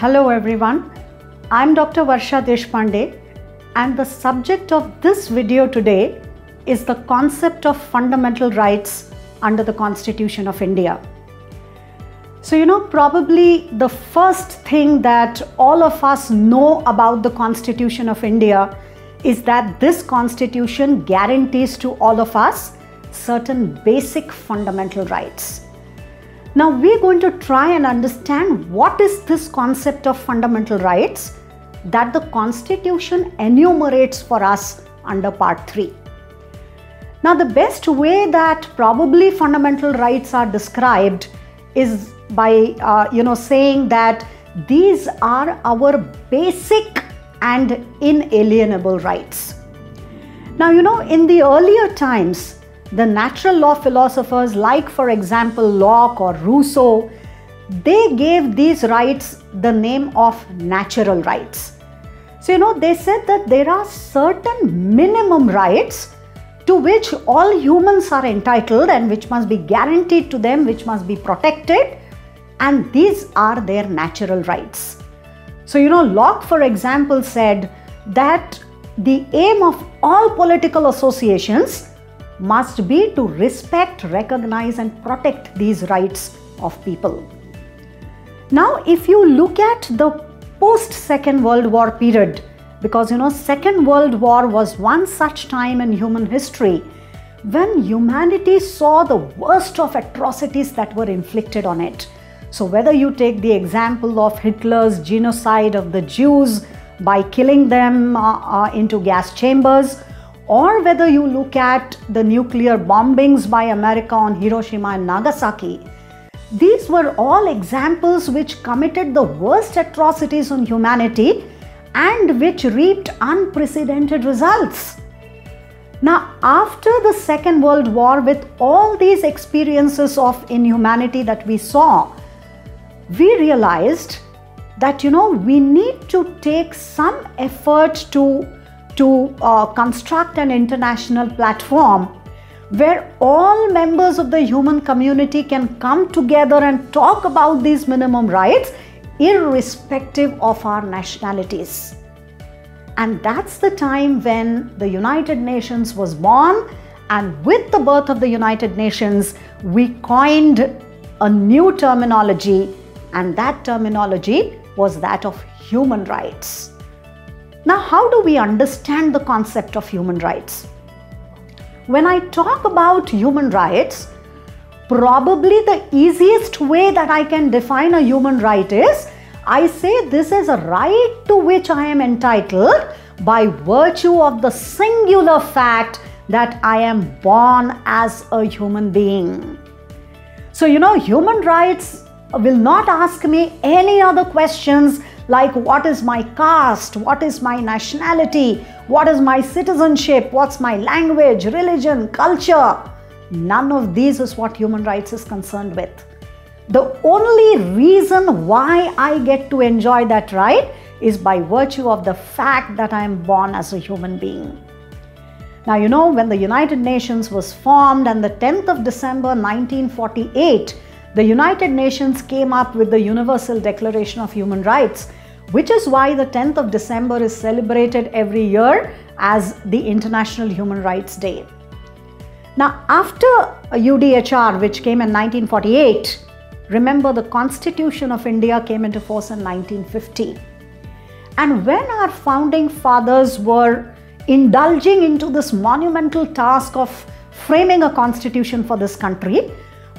Hello everyone, I'm Dr. Varsha Deshpande and the subject of this video today is the concept of fundamental rights under the Constitution of India. So probably the first thing that all of us know about the Constitution of India is that this Constitution guarantees to all of us certain basic fundamental rights. Now we're going to try and understand what is this concept of fundamental rights that the Constitution enumerates for us under Part 3. Now the best way that probably fundamental rights are described is by saying that these are our basic and inalienable rights. Now in the earlier times, the natural law philosophers like, for example, Locke or Rousseau, they gave these rights the name of natural rights. So they said that there are certain minimum rights to which all humans are entitled and which must be guaranteed to them, which must be protected, and these are their natural rights. So Locke, for example, said that the aim of all political associations must be to respect, recognize and protect these rights of people. Now if you look at the post-Second World War period, because Second World War was one such time in human history when humanity saw the worst of atrocities that were inflicted on it. So whether you take the example of Hitler's genocide of the Jews by killing them into gas chambers, or whether you look at the nuclear bombings by America on Hiroshima and Nagasaki, these were all examples which committed the worst atrocities on humanity and which reaped unprecedented results. Now, after the Second World War, with all these experiences of inhumanity that we saw, we realized that we need to take some effort to construct an international platform where all members of the human community can come together and talk about these minimum rights irrespective of our nationalities. And that's the time when the United Nations was born, and with the birth of the United Nations, we coined a new terminology, and that terminology was that of human rights. Now, how do we understand the concept of human rights? When I talk about human rights, probably the easiest way that I can define a human right is, I say this is a right to which I am entitled by virtue of the singular fact that I am born as a human being. So, human rights will not ask me any other questions like what is my caste, what is my nationality, what is my citizenship, what's my language, religion, culture. None of these is what human rights is concerned with. The only reason why I get to enjoy that right is by virtue of the fact that I am born as a human being. Now, when the United Nations was formed and the 10th of December 1948, the United Nations came up with the Universal Declaration of Human Rights, which is why the 10th of December is celebrated every year as the International Human Rights Day. Now, after UDHR, which came in 1948, remember the Constitution of India came into force in 1950. And when our founding fathers were indulging into this monumental task of framing a constitution for this country,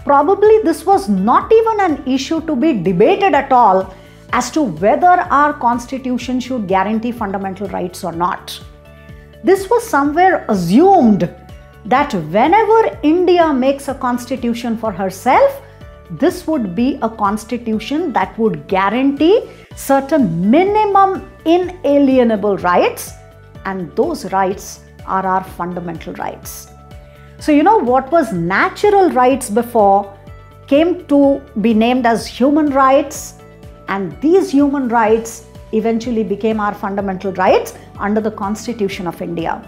probably this was not even an issue to be debated at all as to whether our constitution should guarantee fundamental rights or not. This was somewhere assumed that whenever India makes a constitution for herself, this would be a constitution that would guarantee certain minimum inalienable rights, and those rights are our fundamental rights. So what was natural rights before came to be named as human rights, and these human rights eventually became our fundamental rights under the Constitution of India.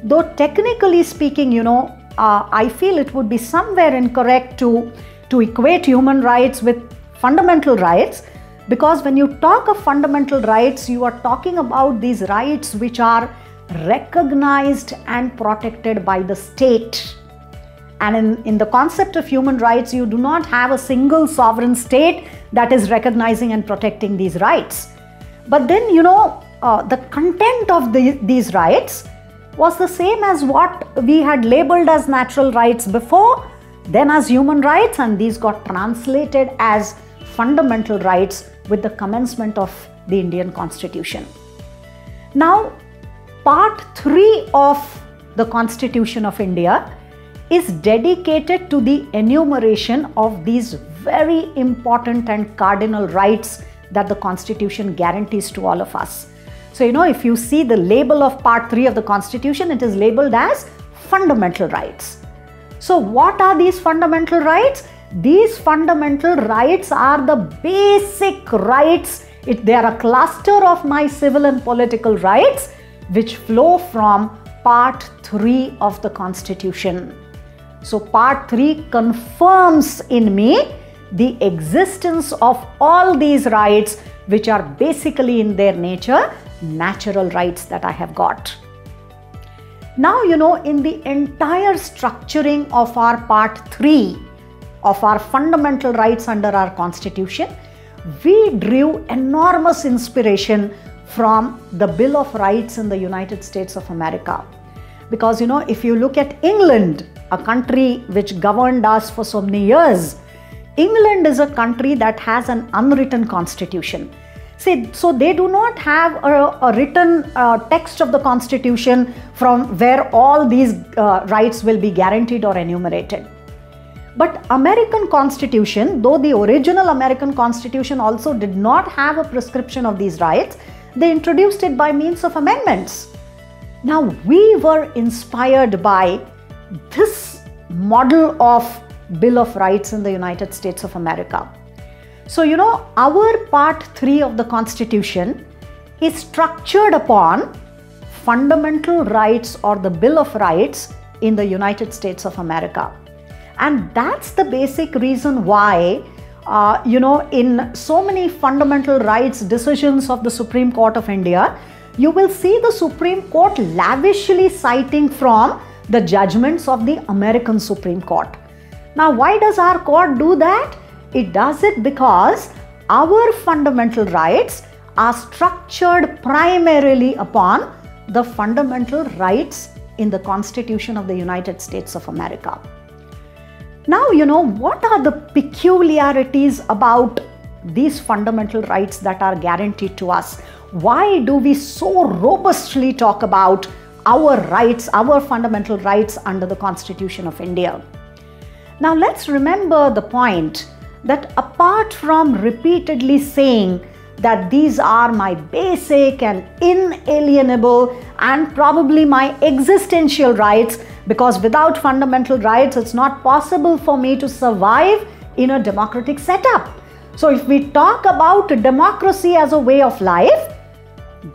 Though technically speaking, I feel it would be somewhere incorrect to equate human rights with fundamental rights, Because when you talk of fundamental rights, you are talking about these rights which are recognized and protected by the state. And in the concept of human rights, you do not have a single sovereign state that is recognizing and protecting these rights. But then, the content of these rights was the same as what we had labeled as natural rights before, then as human rights, and these got translated as fundamental rights with the commencement of the Indian Constitution. Now, Part 3 of the Constitution of India is dedicated to the enumeration of these very important and cardinal rights that the Constitution guarantees to all of us. So, if you see the label of Part 3 of the Constitution, it is labeled as fundamental rights. So, what are these fundamental rights? These fundamental rights are the basic rights. They are a cluster of my civil and political rights which flow from Part 3 of the Constitution. So, Part 3 confirms in me the existence of all these rights, which are basically in their nature natural rights that I have got. Now, in the entire structuring of our Part 3 of our fundamental rights under our Constitution, we drew enormous inspiration from the Bill of Rights in the United States of America. Because, if you look at England, a country which governed us for so many years, England is a country that has an unwritten constitution. See, so they do not have a written text of the Constitution from where all these rights will be guaranteed or enumerated. But American Constitution, though the original American Constitution also did not have a prescription of these rights, they introduced it by means of amendments. Now, we were inspired by this model of Bill of Rights in the United States of America. So, our Part 3 of the Constitution is structured upon fundamental rights or the Bill of Rights in the United States of America. And that's the basic reason why, in so many fundamental rights decisions of the Supreme Court of India, you will see the Supreme Court lavishly citing from the judgments of the American Supreme Court. Now, why does our court do that? It does it because our fundamental rights are structured primarily upon the fundamental rights in the Constitution of the United States of America. Now, what are the peculiarities about these fundamental rights that are guaranteed to us? Why do we so robustly talk about our rights, our fundamental rights under the Constitution of India? Now, let's remember the point that apart from repeatedly saying that these are my basic and inalienable and probably my existential rights, because without fundamental rights, it's not possible for me to survive in a democratic setup. So if we talk about democracy as a way of life,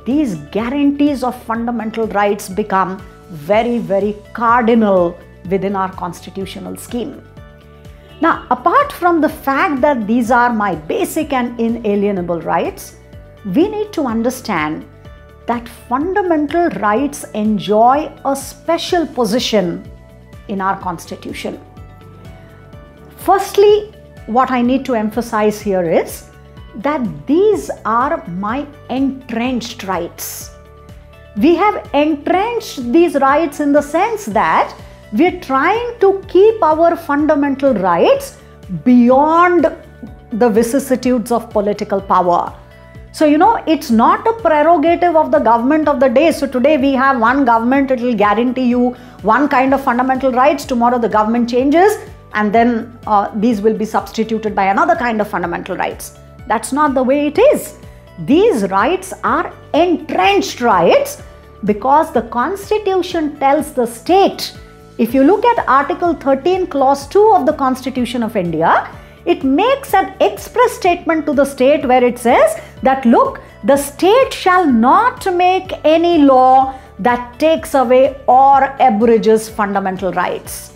these guarantees of fundamental rights become very, very cardinal within our constitutional scheme. Now, apart from the fact that these are my basic and inalienable rights, we need to understand that fundamental rights enjoy a special position in our Constitution. Firstly, what I need to emphasize here is that these are my entrenched rights. We have entrenched these rights in the sense that we're trying to keep our fundamental rights beyond the vicissitudes of political power. So, it's not a prerogative of the government of the day. So, today we have one government, it will guarantee you one kind of fundamental rights. Tomorrow the government changes and then these will be substituted by another kind of fundamental rights. That's not the way it is. These rights are entrenched rights because the Constitution tells the state. If you look at Article 13, Clause 2 of the Constitution of India, it makes an express statement to the state where it says that, look, the state shall not make any law that takes away or abridges fundamental rights.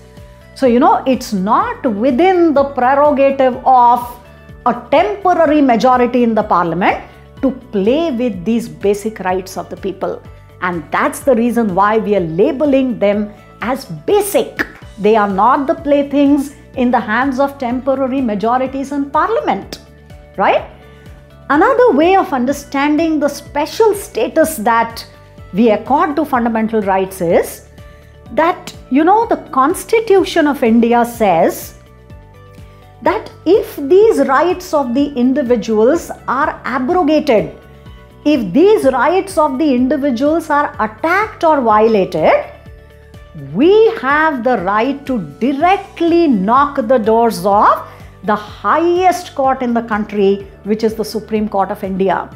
So, it's not within the prerogative of a temporary majority in the parliament to play with these basic rights of the people. And that's the reason why we are labeling them as basic. They are not the playthings in the hands of temporary majorities in parliament, right? Another way of understanding the special status that we accord to fundamental rights is that, the Constitution of India says that if these rights of the individuals are abrogated, if these rights of the individuals are attacked or violated, we have the right to directly knock the doors of the highest court in the country, which is the Supreme Court of India.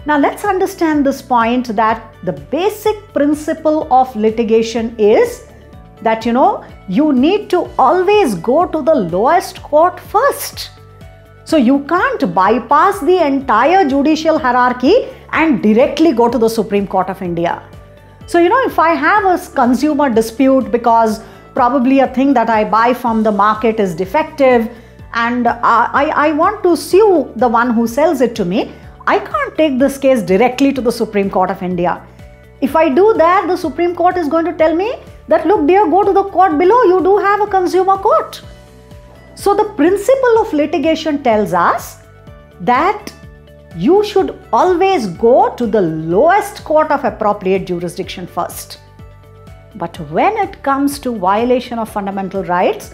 Now let's understand this point, that the basic principle of litigation is that you need to always go to the lowest court first. So you can't bypass the entire judicial hierarchy and directly go to the Supreme Court of India. So if I have a consumer dispute because probably a thing that I buy from the market is defective and I want to sue the one who sells it to me, I can't take this case directly to the Supreme Court of India. If I do that, the Supreme Court is going to tell me that, look dear, go to the court below, you do have a consumer court. So the principle of litigation tells us that you should always go to the lowest court of appropriate jurisdiction first. But when it comes to violation of fundamental rights,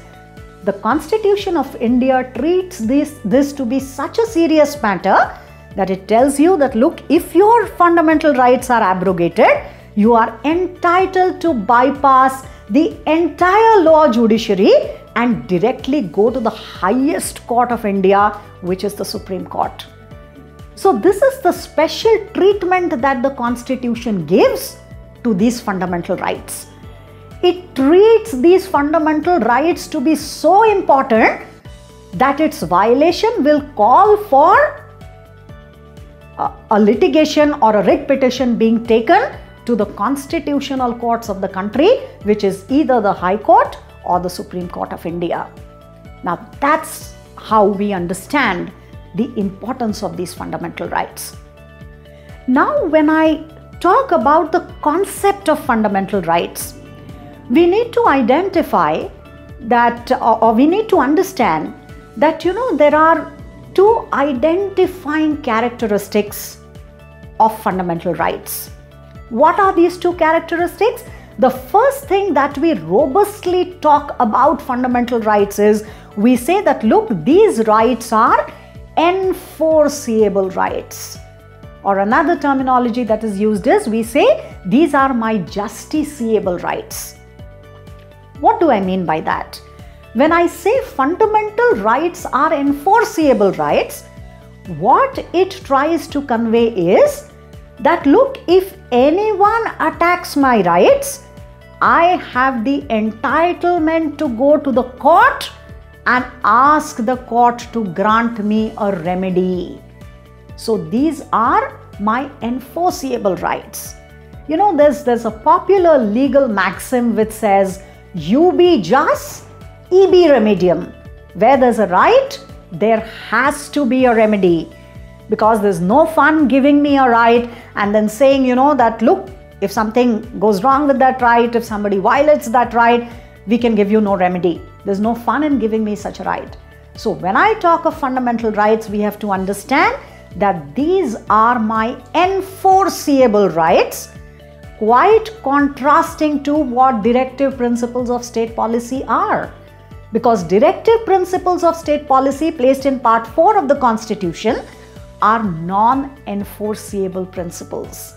the Constitution of India treats this to be such a serious matter that it tells you that, look, if your fundamental rights are abrogated, you are entitled to bypass the entire law judiciary and directly go to the highest court of India, which is the Supreme Court. So this is the special treatment that the Constitution gives to these fundamental rights. It treats these fundamental rights to be so important that its violation will call for a litigation or a writ petition being taken to the constitutional courts of the country, which is either the High Court or the Supreme Court of India. Now that's how we understand the importance of these fundamental rights. Now when I talk about the concept of fundamental rights, we need to identify that, or we need to understand that, there are two identifying characteristics of fundamental rights. What are these two characteristics? The first thing that we robustly talk about fundamental rights is, we say that, look, these rights are enforceable rights. Or another terminology that is used is, we say, these are my justiciable rights. What do I mean by that? When I say fundamental rights are enforceable rights, what it tries to convey is that, look, if anyone attacks my rights, I have the entitlement to go to the court and ask the court to grant me a remedy. So these are my enforceable rights. There's a popular legal maxim which says, ubi jus, ibi remedium. Where there's a right, there has to be a remedy. Because there's no fun giving me a right and then saying, that, look, if something goes wrong with that right, if somebody violates that right, we can give you no remedy. There's no fun in giving me such a right. So when I talk of fundamental rights, we have to understand that these are my enforceable rights, quite contrasting to what directive principles of state policy are. Because directive principles of state policy placed in Part 4 of the Constitution are non-enforceable principles.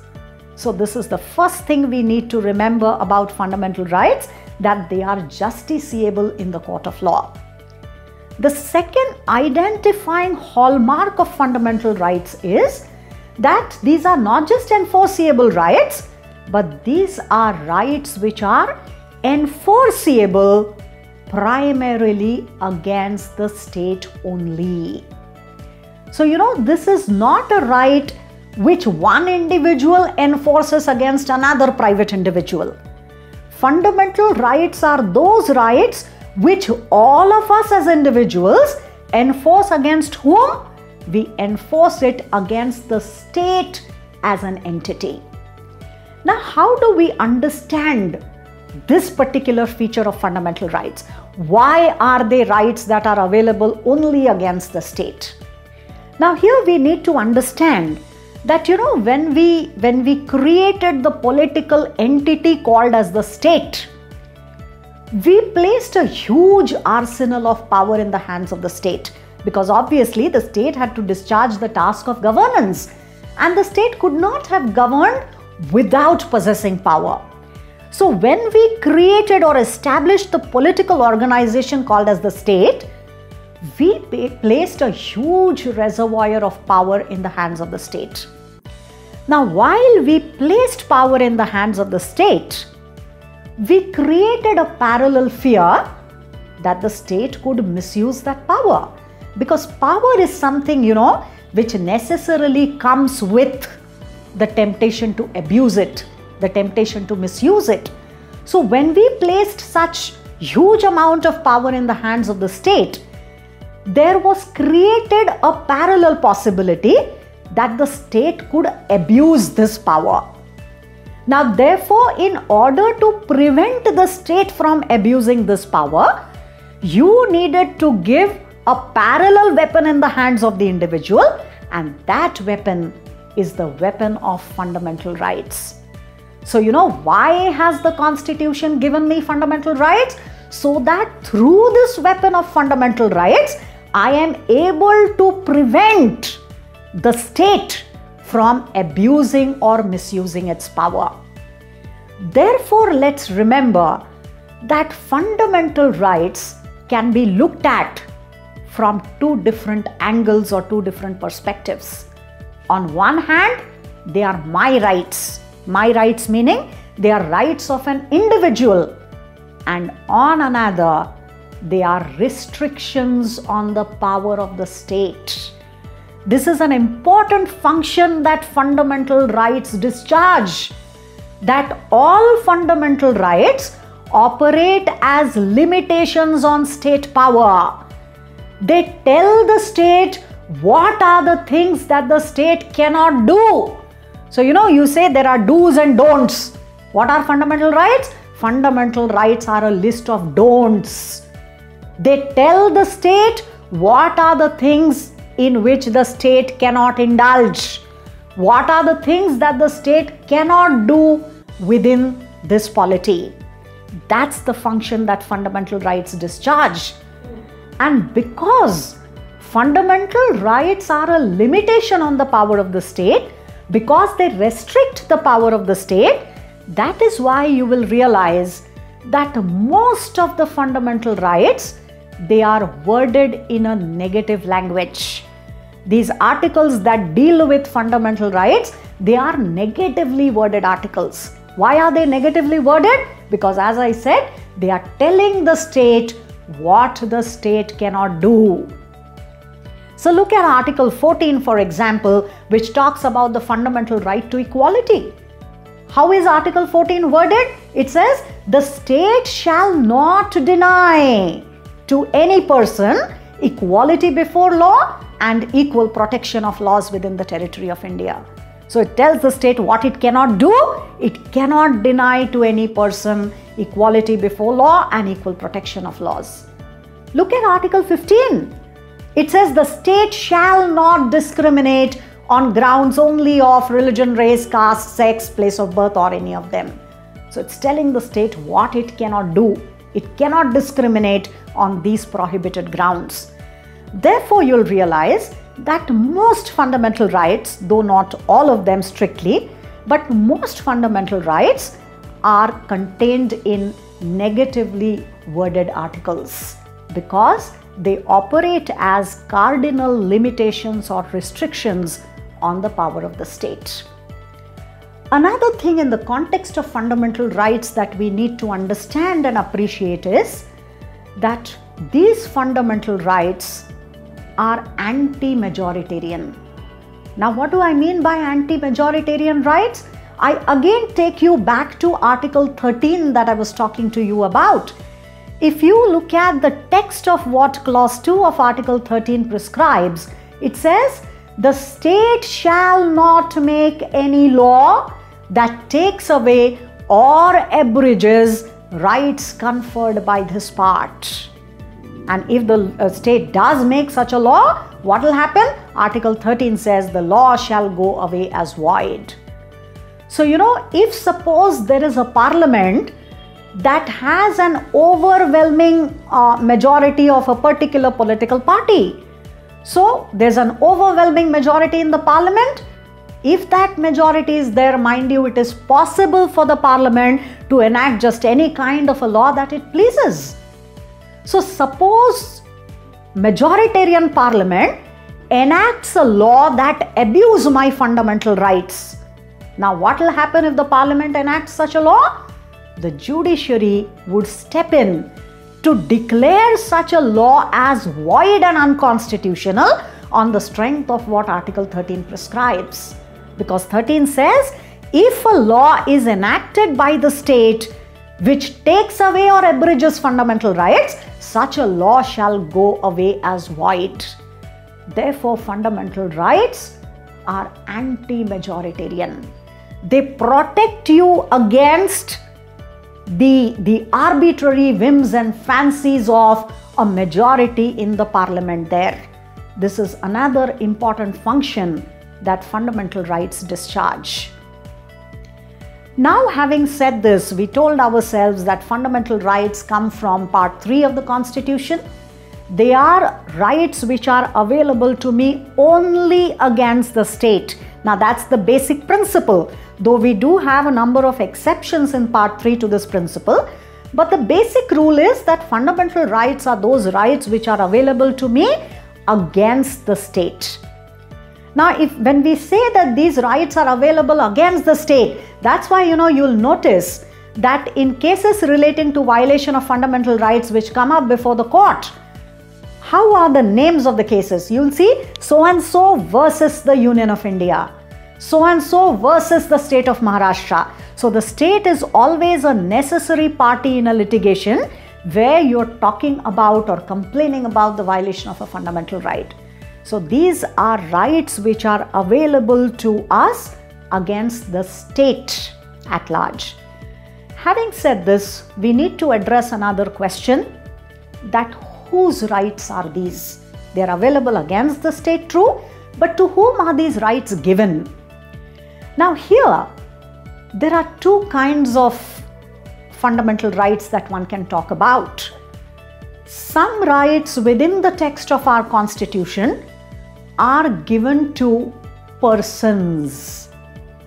So this is the first thing we need to remember about fundamental rights, that they are justiciable in the court of law. The second identifying hallmark of fundamental rights is that these are not just enforceable rights, but these are rights which are enforceable primarily against the state only. So, this is not a right which one individual enforces against another private individual. Fundamental rights are those rights which all of us as individuals Enforce against whom? We enforce it against the state as an entity. Now, how do we understand this particular feature of fundamental rights? Why are they rights that are available only against the state? Now, here we need to understand that, when we created the political entity called as the state, we placed a huge arsenal of power in the hands of the state, because obviously the state had to discharge the task of governance, and the state could not have governed without possessing power. So when we created or established the political organization called as the state, we placed a huge reservoir of power in the hands of the state. Now, while we placed power in the hands of the state, we created a parallel fear that the state could misuse that power, because power is something, which necessarily comes with the temptation to abuse it, the temptation to misuse it. So when we placed such huge amount of power in the hands of the state, there was created a parallel possibility that the state could abuse this power. Now, therefore, in order to prevent the state from abusing this power, you needed to give a parallel weapon in the hands of the individual, and that weapon is the weapon of fundamental rights. So, why has the Constitution given me fundamental rights? So that through this weapon of fundamental rights, I am able to prevent the state from abusing or misusing its power. Therefore, let's remember that fundamental rights can be looked at from two different angles or two different perspectives. On one hand, they are my rights. My rights meaning they are rights of an individual. And on another, they are restrictions on the power of the state. This is an important function that fundamental rights discharge, that all fundamental rights operate as limitations on state power. They tell the state what are the things that the state cannot do. So, you say there are do's and don'ts. What are fundamental rights? Fundamental rights are a list of don'ts. They tell the state what are the things in which the state cannot indulge. What are the things that the state cannot do within this polity. That's the function that fundamental rights discharge. And because fundamental rights are a limitation on the power of the state, because they restrict the power of the state, that is why you will realize that most of the fundamental rights, they are worded in a negative language. These articles that deal with fundamental rights, they are negatively worded articles. Why are they negatively worded? Because as I said, they are telling the state what the state cannot do. So look at Article 14, for example, which talks about the fundamental right to equality. How is Article 14 worded? It says, the state shall not deny to any person equality before law and equal protection of laws within the territory of India. So it tells the state what it cannot do. It cannot deny to any person equality before law and equal protection of laws. Look at Article 15. It says the state shall not discriminate on grounds only of religion, race, caste, sex, place of birth, or any of them. So it's telling the state what it cannot do. It cannot discriminate on these prohibited grounds. Therefore, you'll realize that most fundamental rights, though not all of them strictly, but most fundamental rights are contained in negatively worded articles because they operate as cardinal limitations or restrictions on the power of the state. Another thing in the context of fundamental rights that we need to understand and appreciate is that these fundamental rights are anti-majoritarian. Now, what do I mean by anti-majoritarian rights? I again take you back to Article 13 that I was talking to you about. if you look at the text of what clause 2 of Article 13 prescribes, it says, the state shall not make any law that takes away or abridges rights conferred by this part. And if the state does make such a law, what will happen? Article 13 says the law shall go away as void. So, if suppose there is a parliament that has an overwhelming majority of a particular political party. So, there's an overwhelming majority in the parliament. If that majority is there, mind you, it is possible for the parliament to enact just any kind of a law that it pleases. So, suppose majoritarian parliament enacts a law that abuse my fundamental rights. Now, what will happen if the parliament enacts such a law? The judiciary would step in to declare such a law as void and unconstitutional on the strength of what Article 13 prescribes. Because 13 says, if a law is enacted by the state which takes away or abridges fundamental rights, such a law shall go away as void. Therefore, fundamental rights are anti-majoritarian. They protect you against the arbitrary whims and fancies of a majority in the parliament there. This is another important function that fundamental rights discharge. Now, having said this, we told ourselves that fundamental rights come from Part 3 of the Constitution. They are rights which are available to me only against the state. Now, that's the basic principle, though we do have a number of exceptions in Part 3 to this principle. But the basic rule is that fundamental rights are those rights which are available to me against the state. Now, when we say that these rights are available against the state, that's why, you'll notice that in cases relating to violation of fundamental rights which come up before the court, how are the names of the cases? You'll see so and so versus the Union of India, so and so versus the state of Maharashtra. So the state is always a necessary party in a litigation where you're talking about or complaining about the violation of a fundamental right. So these are rights which are available to us against the state at large. Having said this, we need to address another question, that whose rights are these? They are available against the state, true, but to whom are these rights given? Now here, there are two kinds of fundamental rights that one can talk about. Some rights within the text of our Constitution are given to persons.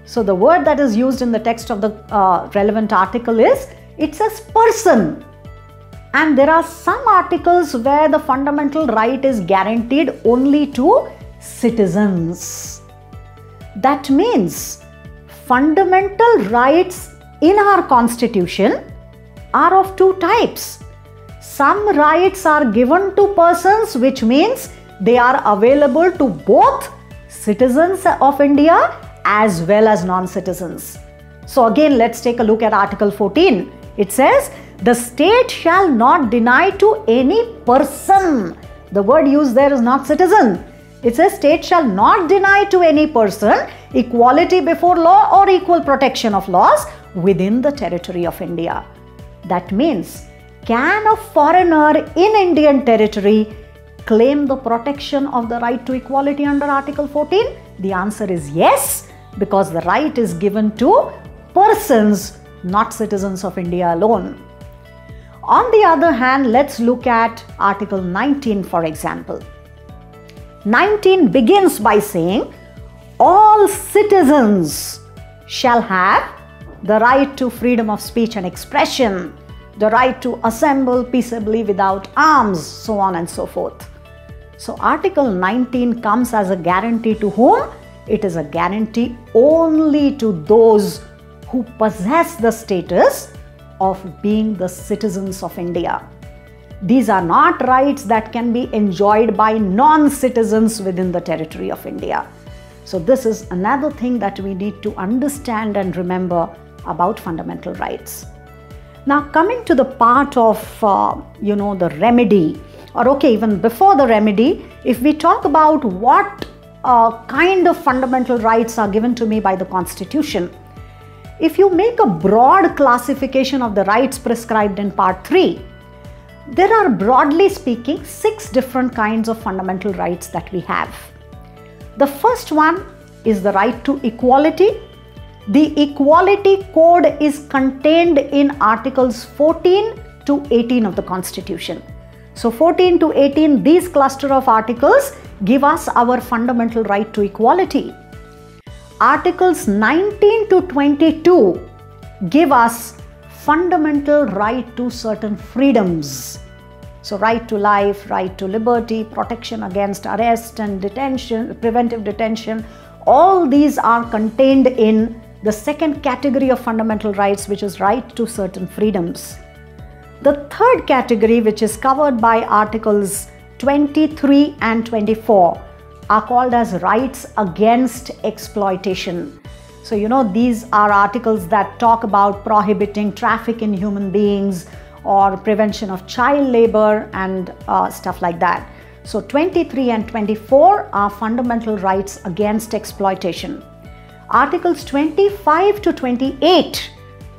So the word that is used in the text of the relevant article is, it says person. And there are some articles where the fundamental right is guaranteed only to citizens. That means fundamental rights in our Constitution are of two types. Some rights are given to persons, which means they are available to both citizens of India as well as non-citizens. So again, let's take a look at Article 14. It says, the state shall not deny to any person. The word used there is not citizen. It says state shall not deny to any person equality before law or equal protection of laws within the territory of India. That means, can a foreigner in Indian territory claim the protection of the right to equality under Article 14? The answer is yes, because the right is given to persons, not citizens of India alone. On the other hand, let's look at Article 19, for example. 19 begins by saying, all citizens shall have the right to freedom of speech and expression, the right to assemble peaceably without arms, so on and so forth. So Article 19 comes as a guarantee to whom? It is a guarantee only to those who possess the status of being the citizens of India. These are not rights that can be enjoyed by non-citizens within the territory of India. So this is another thing that we need to understand and remember about fundamental rights. Now coming to the part of, the remedy, or okay, even before the remedy, if we talk about what kind of fundamental rights are given to me by the Constitution, if you make a broad classification of the rights prescribed in Part 3, there are, broadly speaking, 6 different kinds of fundamental rights that we have. The first one is the right to equality. The Equality Code is contained in Articles 14 to 18 of the Constitution. So 14 to 18, these cluster of articles give us our fundamental right to equality. Articles 19 to 22 give us fundamental right to certain freedoms. So right to life, right to liberty, protection against arrest and detention, preventive detention, all these are contained in the second category of fundamental rights, which is right to certain freedoms. The third category, which is covered by Articles 23 and 24, are called as rights against exploitation. So, these are articles that talk about prohibiting traffic in human beings or prevention of child labor and stuff like that. So, 23 and 24 are fundamental rights against exploitation. Articles 25 to 28,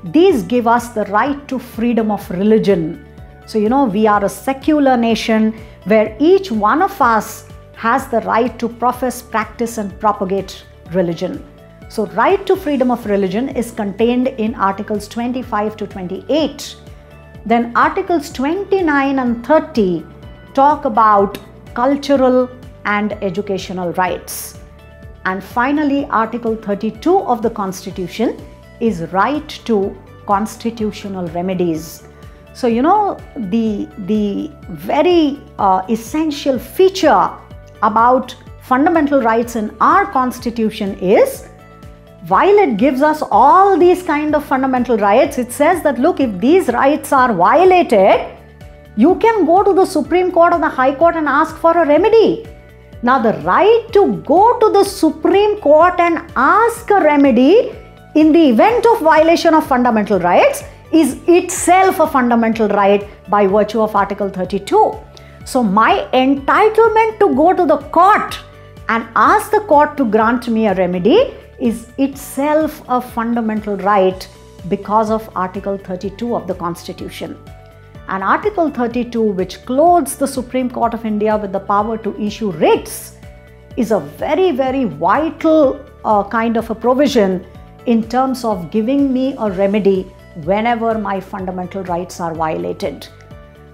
these give us the right to freedom of religion. So, we are a secular nation where each one of us has the right to profess, practice and propagate religion. So, right to freedom of religion is contained in Articles 25 to 28. Then Articles 29 and 30 talk about cultural and educational rights. And finally, Article 32 of the Constitution is right to constitutional remedies. So, the very essential feature about fundamental rights in our Constitution is, while it gives us all these kind of fundamental rights, it says that, look, if these rights are violated, you can go to the Supreme Court or the High Court and ask for a remedy. Now, the right to go to the Supreme Court and ask a remedy in the event of violation of fundamental rights is itself a fundamental right by virtue of Article 32. So, my entitlement to go to the court and ask the court to grant me a remedy is itself a fundamental right because of Article 32 of the Constitution. And Article 32, which clothes the Supreme Court of India with the power to issue writs, is a very, very vital kind of a provision in terms of giving me a remedy whenever my fundamental rights are violated.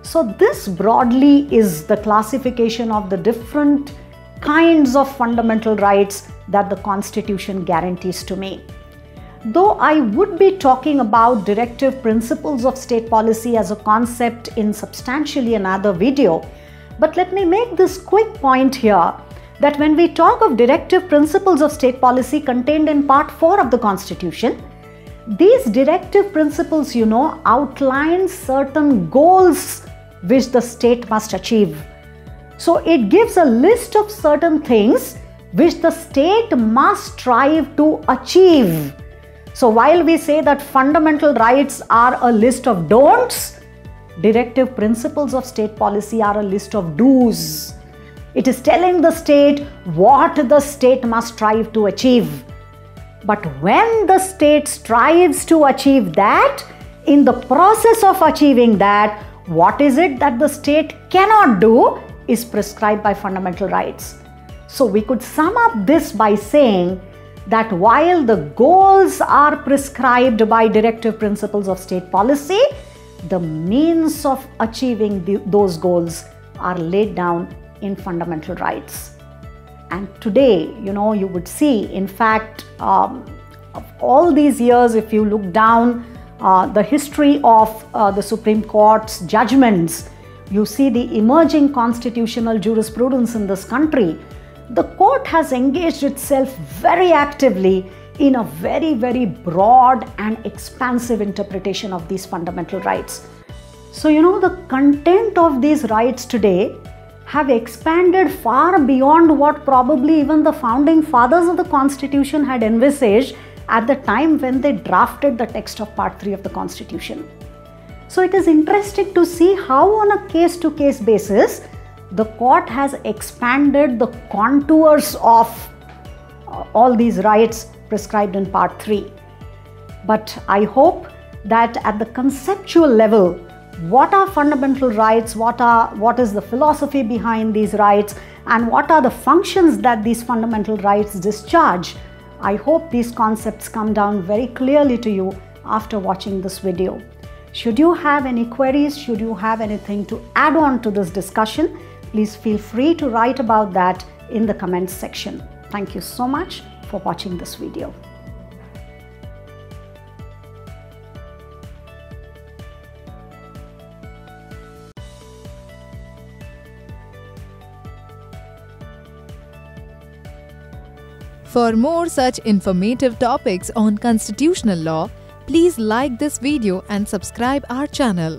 So this broadly is the classification of the different kinds of fundamental rights that the Constitution guarantees to me. Though I would be talking about directive principles of state policy as a concept in substantially another video, but let me make this quick point here that when we talk of directive principles of state policy contained in Part 4 of the Constitution, these directive principles, outline certain goals which the state must achieve. So it gives a list of certain things which the state must strive to achieve. So while we say that fundamental rights are a list of don'ts, directive principles of state policy are a list of do's. It is telling the state what the state must strive to achieve. But when the state strives to achieve that, in the process of achieving that, what is it that the state cannot do is prescribed by fundamental rights. So we could sum up this by saying that while the goals are prescribed by directive principles of state policy, the means of achieving those goals are laid down in fundamental rights. And today, you would see, in fact, of all these years, if you look down the history of the Supreme Court's judgments, you see the emerging constitutional jurisprudence in this country. The court has engaged itself very actively in a very, very broad and expansive interpretation of these fundamental rights. So, the content of these rights today have expanded far beyond what probably even the founding fathers of the Constitution had envisaged at the time when they drafted the text of Part 3 of the Constitution. So it is interesting to see how on a case-to-case basis, the court has expanded the contours of all these rights prescribed in Part 3. But I hope that at the conceptual level, what are fundamental rights, what is the philosophy behind these rights, and what are the functions that these fundamental rights discharge, I hope these concepts come down very clearly to you after watching this video. Should you have any queries, should you have anything to add on to this discussion, please feel free to write about that in the comments section. Thank you so much for watching this video. For more such informative topics on constitutional law, please like this video and subscribe our channel.